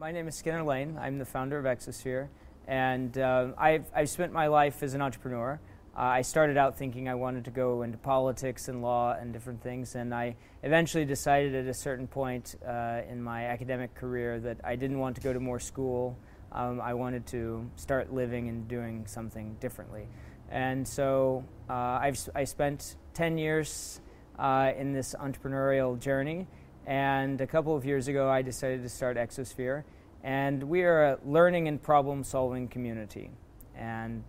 My name is Skinner Layne. I'm the founder of Exosphere, and I've spent my life as an entrepreneur. I started out thinking I wanted to go into politics and law and different things, and I eventually decided at a certain point in my academic career that I didn't want to go to more school. I wanted to start living and doing something differently. And so I spent 10 years in this entrepreneurial journey, and a couple of years ago I decided to start Exosphere, and we are a learning and problem-solving community, and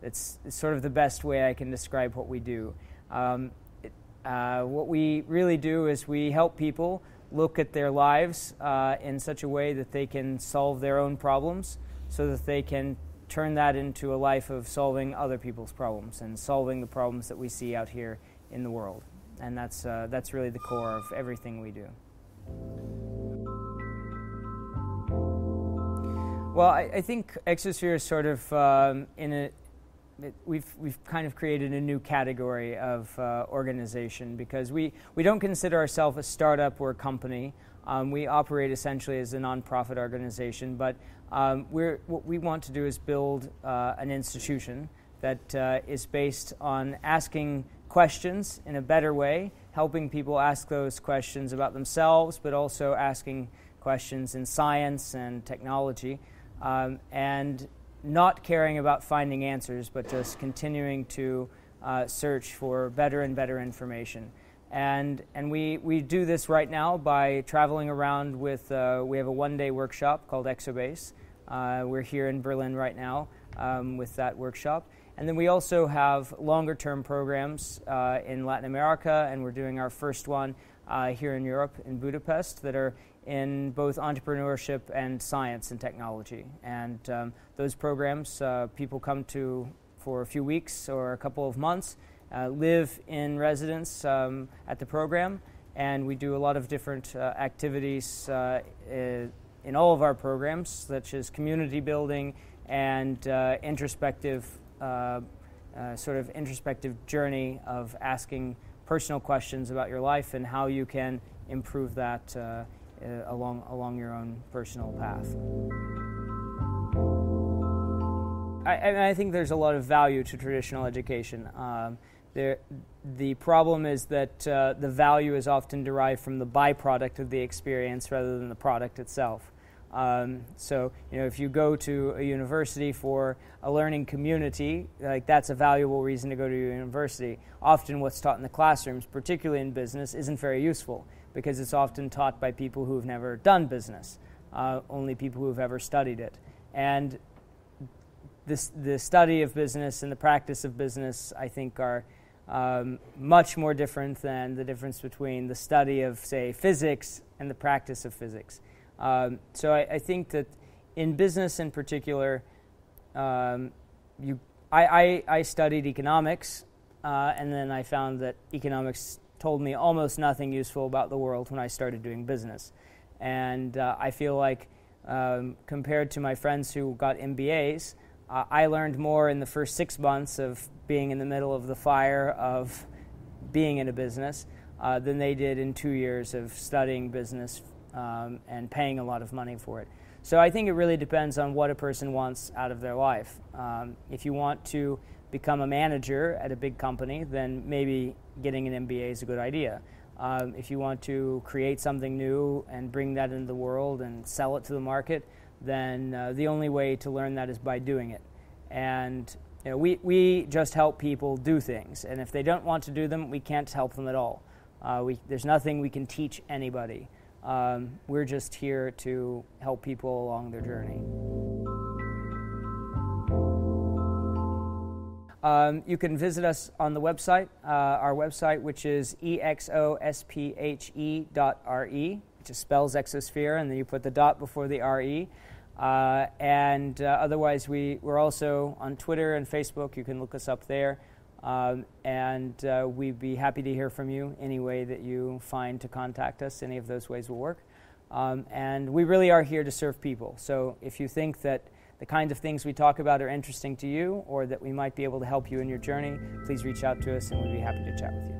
it's sort of the best way I can describe what we do. What we really do is we help people look at their lives in such a way that they can solve their own problems, so that they can turn that into a life of solving other people's problems and solving the problems that we see out here in the world. And that's really the core of everything we do. Well, I think Exosphere is sort of we've kind of created a new category of organization, because we don't consider ourselves a startup or a company. We operate essentially as a nonprofit organization, but what we want to do is build an institution that is based on asking questions in a better way, helping people ask those questions about themselves, but also asking questions in science and technology, and not caring about finding answers, but just continuing to search for better and better information. And we do this right now by traveling around with, we have a one-day workshop called Exobase. We're here in Berlin right now with that workshop. And then we also have longer-term programs in Latin America, and we're doing our first one here in Europe, in Budapest, that are in both entrepreneurship and science and technology. And those programs, people come to for a few weeks or a couple of months, live in residence at the program, and we do a lot of different activities in all of our programs, such as community building and introspective journey of asking personal questions about your life and how you can improve that along your own personal path. I think there's a lot of value to traditional education. The problem is that the value is often derived from the byproduct of the experience rather than the product itself. So, if you go to a university for a learning community, that's a valuable reason to go to a university. Often what's taught in the classrooms, particularly in business, isn't very useful, because it's often taught by people who've never done business, only people who've ever studied it. And the study of business and the practice of business, I think, are much more different than the difference between the study of, say, physics and the practice of physics. So I think that in business in particular, I studied economics, and then I found that economics told me almost nothing useful about the world when I started doing business. And I feel like compared to my friends who got MBAs, I learned more in the first 6 months of being in the middle of the fire of being in a business than they did in 2 years of studying business and paying a lot of money for it. So I think it really depends on what a person wants out of their life. If you want to become a manager at a big company, then maybe getting an MBA is a good idea. If you want to create something new and bring that into the world and sell it to the market, then the only way to learn that is by doing it. And we just help people do things, and if they don't want to do them, we can't help them at all. There's nothing we can teach anybody. We're just here to help people along their journey. You can visit us on the website, our website, which is exosphe.re, which just spells Exosphere, and then you put the dot before the RE. Otherwise, we're also on Twitter and Facebook. You can look us up there. We'd be happy to hear from you any way that you find to contact us. Any of those ways will work. And we really are here to serve people. So if you think that the kind of things we talk about are interesting to you, or that we might be able to help you in your journey, please reach out to us and we'd be happy to chat with you.